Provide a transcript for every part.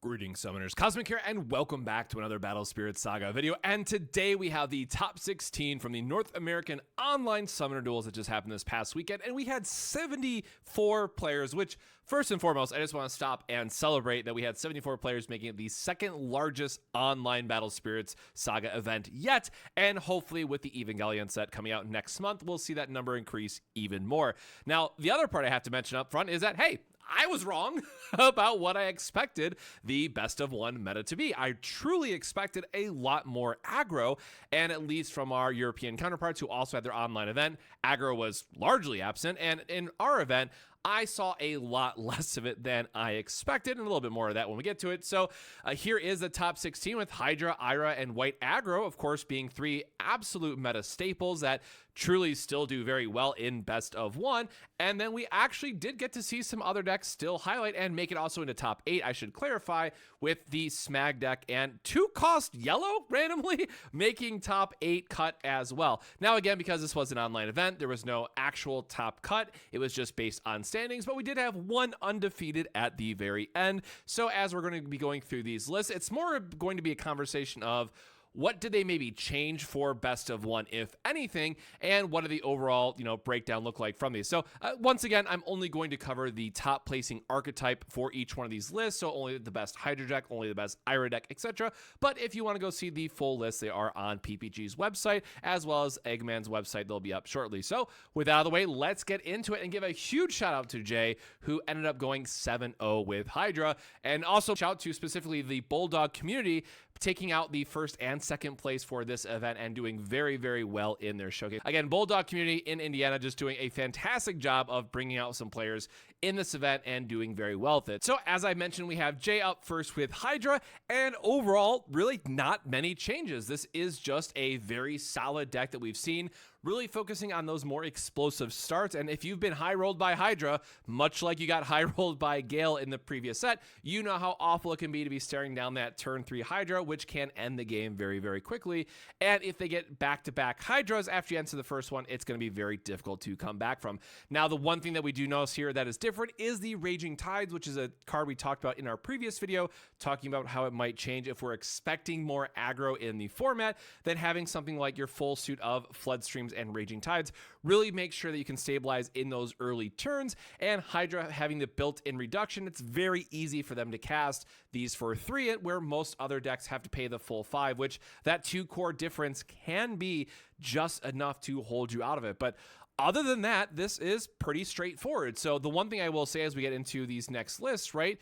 Greetings, Summoners. Cosmic here, and welcome back to another Battle Spirit Saga video. And today we have the top 16 from the North American online Summoner Duels that just happened this past weekend. And we had 74 players, which, first and foremost, I just want to stop and celebrate that we had 74 players, making it the second largest online Battle Spirits Saga event yet. And hopefully with the Evangelion set coming out next month, we'll see that number increase even more. Now, the other part I have to mention up front is that, hey, I was wrong about what I expected the best of one meta to be. I truly expected a lot more aggro, and at least from our European counterparts who also had their online event, aggro was largely absent, and in our event, I saw a lot less of it than I expected, and a little bit more of that when we get to it. So here is the top 16 with Hydra, Ira, and White Aggro, of course, being three absolute meta staples that truly still do very well in best of one. And then we actually did get to see some other decks still highlight and make it also into top 8, I should clarify, with the Smag deck and 2-cost yellow randomly making top 8 cut as well. Now, again, because this was an online event, there was no actual top cut. It was just based on standings, but we did have one undefeated at the very end. So as we're going to be going through these lists, it's more going to be a conversation of what did they maybe change for best of one, if anything, and what do the overall, breakdown look like from these? So once again, I'm only going to cover the top placing archetype for each one of these lists. So only the best Hydra deck, only the best Ira deck, etc. But if you want to go see the full list, they are on PPG's website, as well as Eggman's website. They'll be up shortly. So with that out of the way, let's get into it and give a huge shout out to Jay, who ended up going 7-0 with Hydra. And also shout out to specifically the Bulldog community, taking out the first and second place for this event and doing very, very well in their showcase. Again, Bulldog community in Indiana just doing a fantastic job of bringing out some players in this event and doing very well with it. So as I mentioned, we have Jay up first with Hydra, and overall, really not many changes. This is just a very solid deck that we've seen, really focusing on those more explosive starts. And if you've been high rolled by Hydra, much like you got high rolled by Gale in the previous set, you know how awful it can be to be staring down that turn 3 Hydra, which can end the game very, very quickly. And if they get back-to-back Hydras after you enter the first one, it's going to be very difficult to come back from. Now, the one thing that we do notice here that is different is the Raging Tides, which is a card we talked about in our previous video, talking about how it might change if we're expecting more aggro in the format, than having something like your full suit of Flood Streams and Raging Tides. Really make sure that you can stabilize in those early turns, and Hydra having the built-in reduction, it's very easy for them to cast these for 3, where most other decks have to pay the full 5, which that 2 core difference can be just enough to hold you out of it. But other than that, this is pretty straightforward. So the one thing I will say as we get into these next lists, right,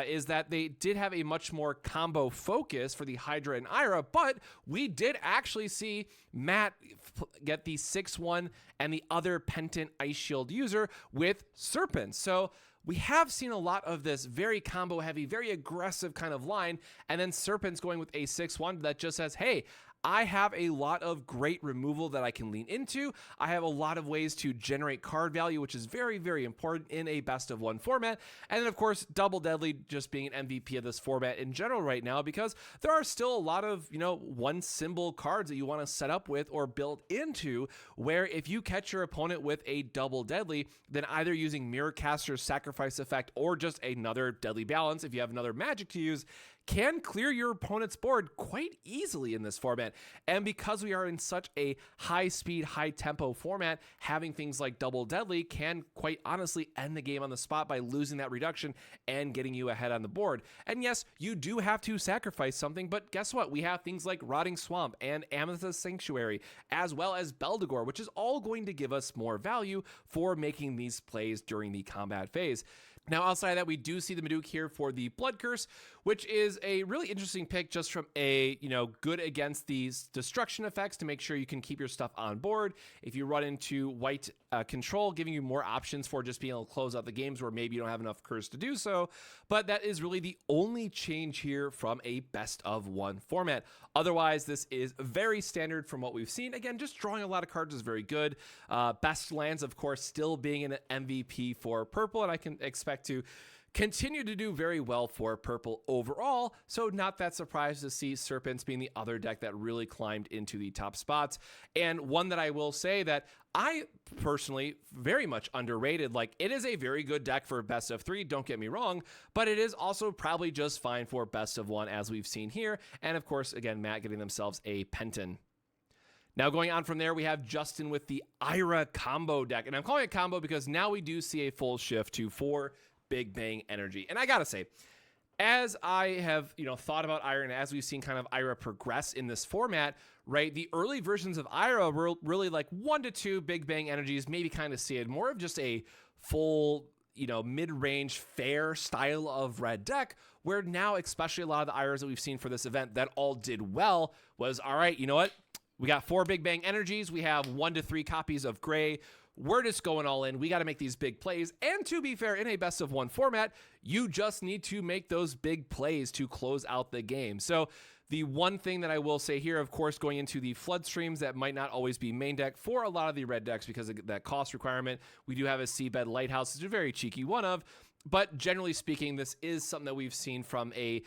is that they did have a much more combo focus for the Hydra and Ira, but we did actually see Matt get the 6-1 and the other Pentant Ice Shield user with Serpent. So we have seen a lot of this very combo heavy, very aggressive kind of line, and then Serpent's going with a 6-1 that just says, hey, I have a lot of great removal that I can lean into. I have a lot of ways to generate card value, which is very, very important in a best of one format. And then, of course, Double Deadly just being an MVP of this format in general right now, because there are still a lot of, one symbol cards that you want to set up with or build into, where if you catch your opponent with a Double Deadly, then either using Mirror Caster's Sacrifice effect or just another Deadly Balance, if you have another magic to use, can clear your opponent's board quite easily in this format. And because we are in such a high speed, high tempo format, having things like Double Deadly can quite honestly end the game on the spot by losing that reduction and getting you ahead on the board. And yes, you do have to sacrifice something, but guess what? We have things like Rotting Swamp and Amethyst Sanctuary, as well as Beldegor, which is all going to give us more value for making these plays during the combat phase. Now, outside of that, we do see the Maduke here for the Blood Curse, which is a really interesting pick just from a, good against these destruction effects to make sure you can keep your stuff on board. If you run into white control, giving you more options for just being able to close out the games where maybe you don't have enough curse to do so. But that is really the only change here from a best of one format. Otherwise, this is very standard from what we've seen. Again, just drawing a lot of cards is very good. Best lands, of course, still being an MVP for purple, and I can expect to continue to do very well for purple overall, so not that surprised to see Serpents being the other deck that really climbed into the top spots. And one that I will say that I personally very much underrated. Like, it is a very good deck for best of 3, don't get me wrong, but it is also probably just fine for best of 1, as we've seen here. And of course, again, Matt getting themselves a Penton. Now going on from there, we have Justin with the Hydra combo deck. And I'm calling it combo because now we do see a full shift to 4 Big Bang Energy. And I gotta say, as I have, thought about Hydra, and as we've seen kind of Hydra progress in this format, right, the early versions of Hydra were really like 1 to 2 Big Bang Energies, maybe kind of see it more of just a full, mid-range fair style of red deck, where now, especially a lot of the Hydras that we've seen for this event that all did well was, all right, you know what? We got 4 Big Bang Energies. We have 1 to 3 copies of Gray. We're just going all in. We got to make these big plays. And to be fair, in a best of 1 format, you just need to make those big plays to close out the game. So the one thing that I will say here, of course, going into the flood streams, that might not always be main deck for a lot of the red decks because of that cost requirement. We do have a Seabed Lighthouse. It's a very cheeky one of, but generally speaking, this is something that we've seen from a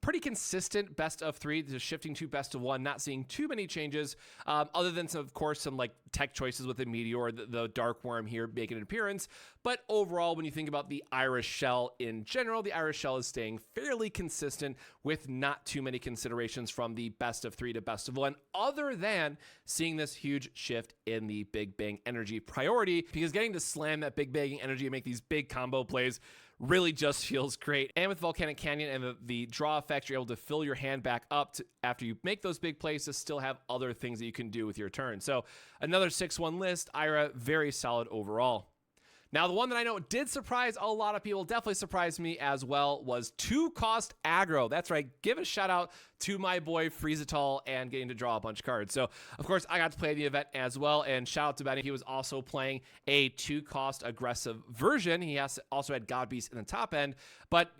pretty consistent best of 3 to shifting to best of 1, not seeing too many changes, other than some, of course, some like tech choices with the Meteor, the Dark Worm here making an appearance. But overall, when you think about the Irish Shell in general, the Irish Shell is staying fairly consistent with not too many considerations from the best of 3 to best of 1, other than seeing this huge shift in the Big Bang Energy priority, because getting to slam that Big Bang Energy and make these big combo plays really just feels great. And with Volcanic Canyon and the draw effect, you're able to fill your hand back up after you make those big plays to still have other things that you can do with your turn. So another 6-1 list, Ira, very solid overall. Now, the one that I know did surprise a lot of people, definitely surprised me as well, was 2 Cost Aggro. That's right. Give a shout out to my boy Freezetal and getting to draw a bunch of cards. So, of course, I got to play the event as well. And shout out to Benny. He was also playing a 2 cost aggressive version. He also had God Beast in the top end. But,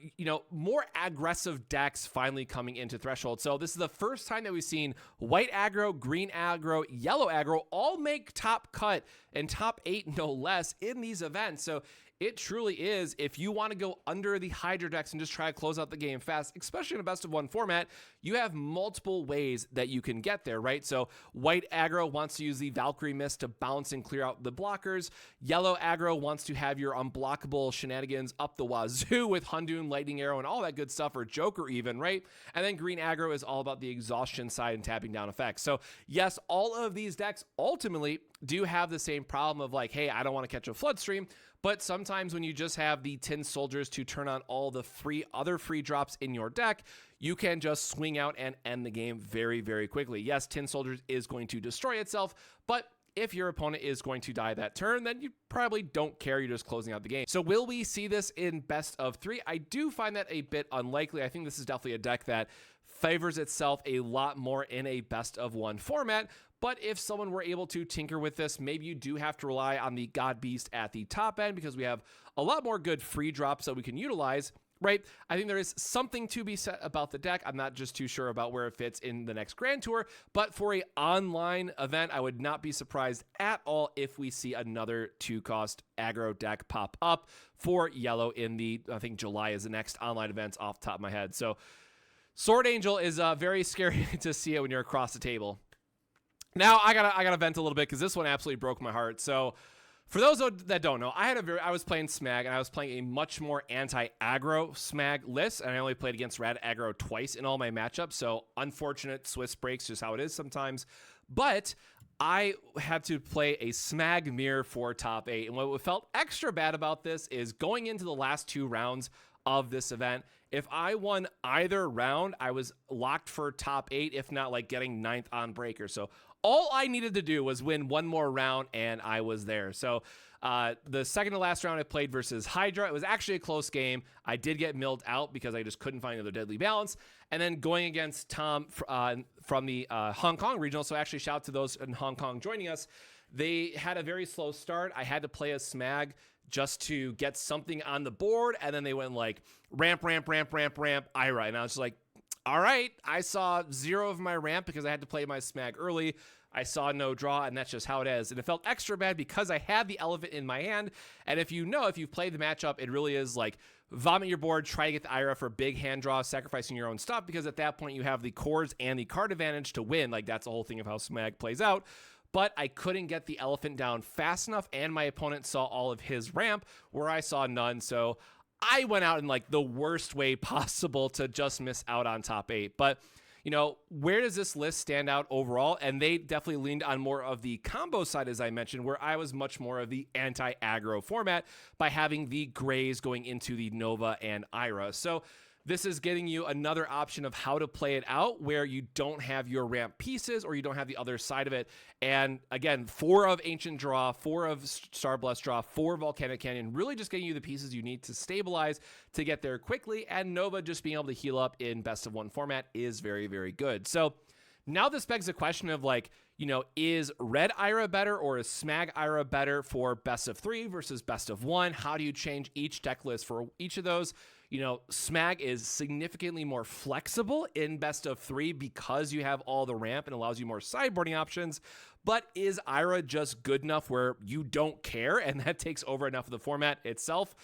more aggressive decks finally coming into Threshold. So this is the first time that we've seen white aggro, green aggro, yellow aggro all make top cut and top 8 no less in these events. So it truly is, if you want to go under the Hydra decks and just try to close out the game fast, especially in a best of 1 format, you have multiple ways that you can get there, right? So white aggro wants to use the Valkyrie Mist to bounce and clear out the blockers. Yellow aggro wants to have your unblockable shenanigans up the wazoo with Hundoon, Lightning Arrow, and all that good stuff, or Joker even, right? And then green aggro is all about the exhaustion side and tapping down effects. So yes, all of these decks ultimately do have the same problem of like, hey, I don't want to catch a flood stream. But sometimes when you just have the Tin Soldiers to turn on all the other free drops in your deck, you can just swing out and end the game very, very quickly. Yes, Tin Soldiers is going to destroy itself, but if your opponent is going to die that turn, then you probably don't care. You're just closing out the game. So will we see this in best of 3? I do find that a bit unlikely. I think this is definitely a deck that favors itself a lot more in a best of 1 format. But if someone were able to tinker with this, maybe you do have to rely on the God Beast at the top end because we have a lot more good free drops that we can utilize, right? I think there is something to be said about the deck. I'm not just too sure about where it fits in the next Grand Tour, but for an online event, I would not be surprised at all if we see another 2-cost aggro deck pop up for yellow in I think July is the next online events off the top of my head. So Sword Angel is very scary to see it when you're across the table. Now I gotta vent a little bit because this one absolutely broke my heart. So for those that don't know, I was playing Smag and I was playing a much more anti-aggro Smag list, and I only played against Rad Aggro twice in all my matchups. So unfortunate Swiss breaks, just how it is sometimes. But I had to play a Smag mirror for top 8, and what felt extra bad about this is going into the last 2 rounds of this event. If I won either round, I was locked for top 8, if not like getting 9th on breaker. So all I needed to do was win 1 more round, and I was there. So the second to last round I played versus Hydra, it was actually a close game. I did get milled out because I just couldn't find another deadly balance. And then going against Tom from the Hong Kong regional, so actually shout out to those in Hong Kong joining us. They had a very slow start. I had to play a Smag just to get something on the board, and then they went like ramp, Ira, and I was just like, all right, I saw 0 of my ramp because I had to play my Smag early. I saw no draw, and that's just how it is. And it felt extra bad because I had the elephant in my hand. And if you've played the matchup, it really is like vomit your board, try to get the Hydra for big hand draw, sacrificing your own stuff, because at that point you have the cores and the card advantage to win. Like, that's the whole thing of how Smag plays out. But I couldn't get the elephant down fast enough, and my opponent saw all of his ramp where I saw none. So I went out in like the worst way possible to just miss out on top 8. But where does this list stand out overall? And they definitely leaned on more of the combo side, as I mentioned, where I was much more of the anti-aggro format by having the grays going into the Nova and Ira. So this is getting you another option of how to play it out where you don't have your ramp pieces or you don't have the other side of it. And again, 4 of Ancient Draw, 4 of Star Blessed Draw, 4 Volcanic Canyon, really just getting you the pieces you need to stabilize to get there quickly. And Nova just being able to heal up in best of 1 format is very, very good. So now this begs the question of like, is Red Ira better or is Smag Ira better for best of 3 versus best of 1? How do you change each deck list for each of those? Smag is significantly more flexible in best of 3 because you have all the ramp and allows you more sideboarding options. But is Ira just good enough where you don't care and that takes over enough of the format itself?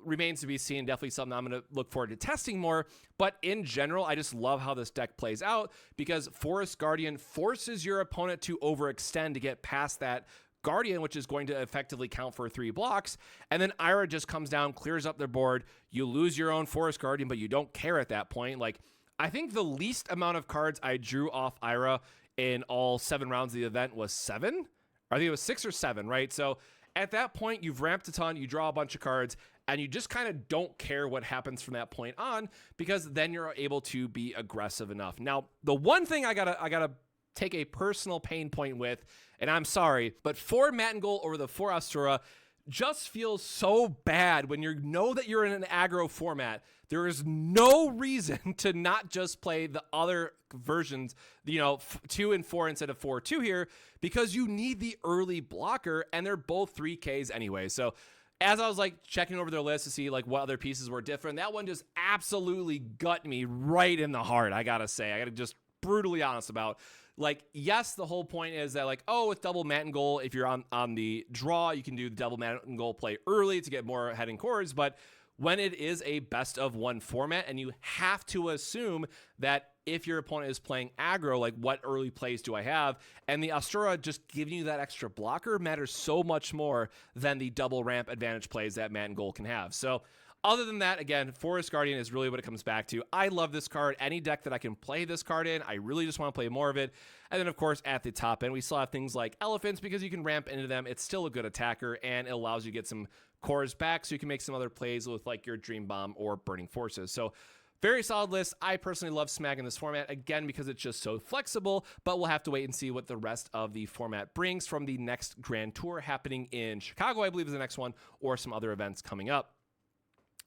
Remains to be seen. Definitely something I'm going to look forward to testing more. But in general, I just love how this deck plays out because Forest Guardian forces your opponent to overextend to get past that Guardian, which is going to effectively count for 3 blocks. And then Ira just comes down, clears up their board. You lose your own Forest Guardian, but you don't care at that point. Like, I think the least amount of cards I drew off Ira in all 7 rounds of the event was 7. I think it was 6 or 7, right? So at that point, you've ramped a ton, you draw a bunch of cards, and you just kind of don't care what happens from that point on because then you're able to be aggressive enough. Now, the one thing I gotta take a personal pain point with, and I'm sorry, but 4 Matangol over the 4 Asura just feels so bad when you know that you're in an aggro format. There is no reason to not just play the other versions, 2 and 4 instead of 4-2 here, because you need the early blocker, and they're both 3Ks anyway. So as I was like checking over their list to see like what other pieces were different, that one just absolutely gut me right in the heart. I gotta say, I gotta just brutally honest about. Like, yes, the whole point is that like, oh, with double Matangol, if you're on the draw, you can do the double Matangol play early to get more heading cores. But when it is a best of 1 format and you have to assume that if your opponent is playing aggro, like what early plays do I have? And the Asura just giving you that extra blocker matters so much more than the double ramp advantage plays that Matangol can have. So other than that, again, Forest Guardian is really what it comes back to. I love this card. Any deck that I can play this card in, I really just want to play more of it. And then, of course, at the top end, we still have things like Elephants because you can ramp into them. It's still a good attacker, and it allows you to get some cores back so you can make some other plays with like your Dream Bomb or Burning Forces. So very solid list. I personally love Smag in this format, again, because it's just so flexible, but we'll have to wait and see what the rest of the format brings from the next Grand Tour happening in Chicago, I believe is the next one, or some other events coming up.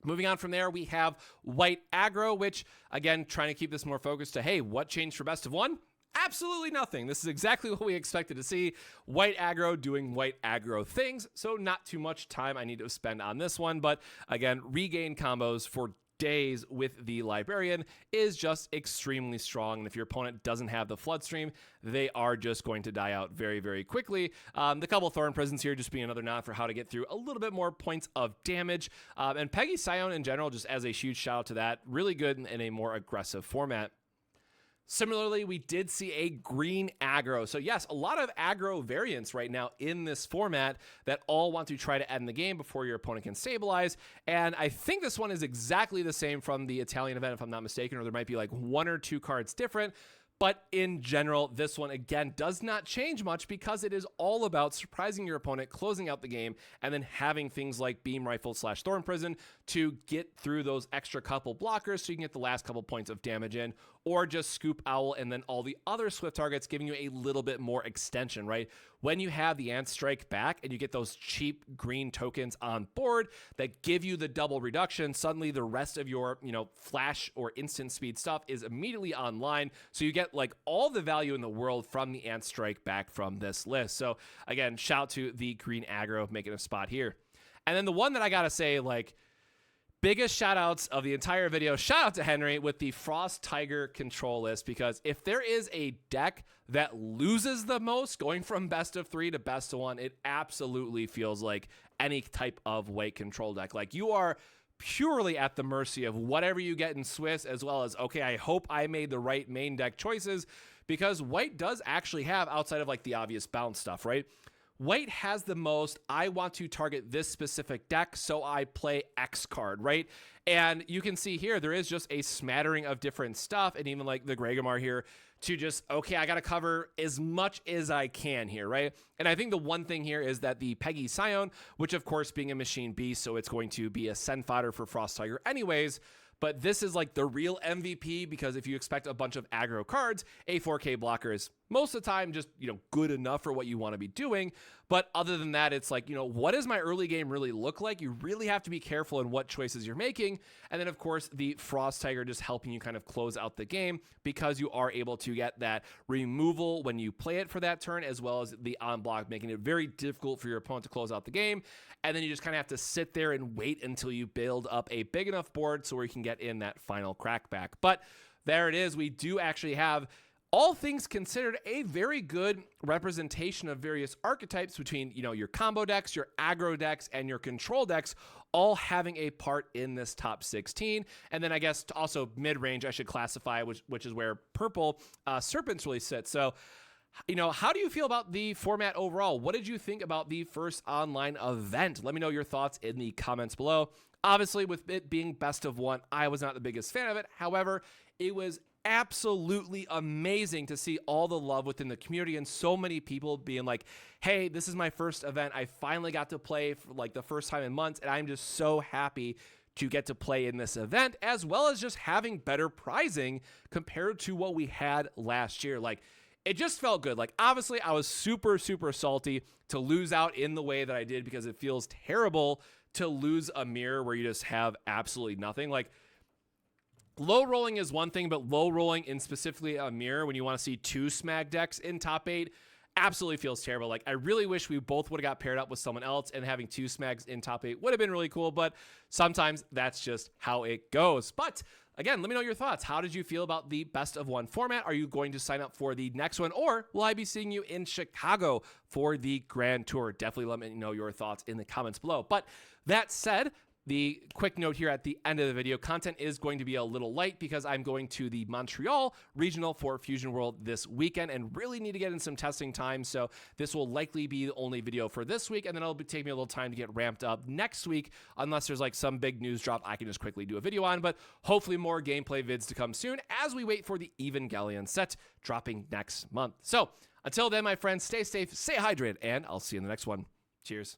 Moving on from there, we have White Aggro, which, again, trying to keep this more focused to, hey, what changed for best of 1? Absolutely nothing. This is exactly what we expected to see. White Aggro doing White Aggro things, so not too much time I need to spend on this one. But, again, regain combos for days with the Librarian is just extremely strong, and if your opponent doesn't have the Flood Stream, they are just going to die out very, very quickly. The couple Thorn Prisons here just being another nod for how to get through a little bit more points of damage, and Peggy Scion in general, just as a huge shout out to that, really good in a more aggressive format. Similarly, we did see a green aggro. So yes, a lot of aggro variants right now in this format that all want to try to end the game before your opponent can stabilize. And I think this one is exactly the same from the Italian event, if I'm not mistaken, or there might be like 1 or 2 cards different. But in general, this one, again, does not change much because it is all about surprising your opponent, closing out the game, and then having things like Beam Rifle / Thorn Prison to get through those extra couple blockers so you can get the last couple points of damage in, or just Scoop Owl and then all the other Swift targets giving you a little bit more extension, right? When you have the Ant Strike back and you get those cheap green tokens on board that give you the double reduction, suddenly the rest of your, flash or instant speed stuff is immediately online. So you get like all the value in the world from the Ant Strike back from this list. So again, shout out to the green aggro making a spot here. And then the one that I gotta say, like, biggest shout outs of the entire video. Shout out to Henry with the Frost Tiger control list, because if there is a deck that loses the most going from best of 3 to best of 1, it absolutely feels like any type of white control deck. Like, you are purely at the mercy of whatever you get in Swiss, as well as, okay, I hope I made the right main deck choices, because white does actually have, outside of like the obvious bounce stuff, right? White has the most, I want to target this specific deck, so I play X card, right? And you can see here, there is just a smattering of different stuff, and even like the Gregomar here, to just, okay, I got to cover as much as I can here, right? And I think the one thing here is that the PPG Scion, which of course being a machine beast, so it's going to be a send fodder for Frost Tiger anyways, but this is like the real MVP, because if you expect a bunch of aggro cards, a 4K blocker is most of the time just, you know, good enough for what you want to be doing. But other than that, it's like, you know, what does my early game really look like? You really have to be careful in what choices you're making. And then of course the Frost Tiger just helping you kind of close out the game, because you are able to get that removal when you play it for that turn, as well as the on block, making it very difficult for your opponent to close out the game. And then you just kind of have to sit there and wait until you build up a big enough board so where you can get in that final crackback. But there it is. We do actually have, all things considered, a very good representation of various archetypes between, you know, your combo decks, your aggro decks, and your control decks, all having a part in this top 16. And then I guess also mid-range, I should classify, which is where purple serpents really sit. So, you know, how do you feel about the format overall? What did you think about the first online event? Let me know your thoughts in the comments below. Obviously, with it being best of 1, I was not the biggest fan of it. However, it was absolutely amazing to see all the love within the community and so many people being like, hey, this is my first event. I finally got to play for like the first time in months, and I'm just so happy to get to play in this event, as well as just having better prizing compared to what we had last year. Like, it just felt good. Like, obviously, I was super, super salty to lose out in the way that I did, because it feels terrible to lose a mirror where you just have absolutely nothing. Like, low rolling is one thing, but low rolling in specifically a mirror when you want to see 2 smag decks in top 8 absolutely feels terrible. Like, I really wish we both would have got paired up with someone else, and having 2 smags in top 8 would have been really cool, but sometimes that's just how it goes. But again, let me know your thoughts. How did you feel about the best of 1 format? Are you going to sign up for the next one, or will I be seeing you in Chicago for the Grand Tour? Definitely let me know your thoughts in the comments below. But that said, the quick note here at the end of the video, content is going to be a little light because I'm going to the Montreal regional for Fusion World this weekend and really need to get in some testing time. So this will likely be the only video for this week, and then it'll take me a little time to get ramped up next week, unless there's like some big news drop I can just quickly do a video on. But hopefully more gameplay vids to come soon as we wait for the Evangelion set dropping next month. So until then, my friends, stay safe, stay hydrated, and I'll see you in the next one. Cheers.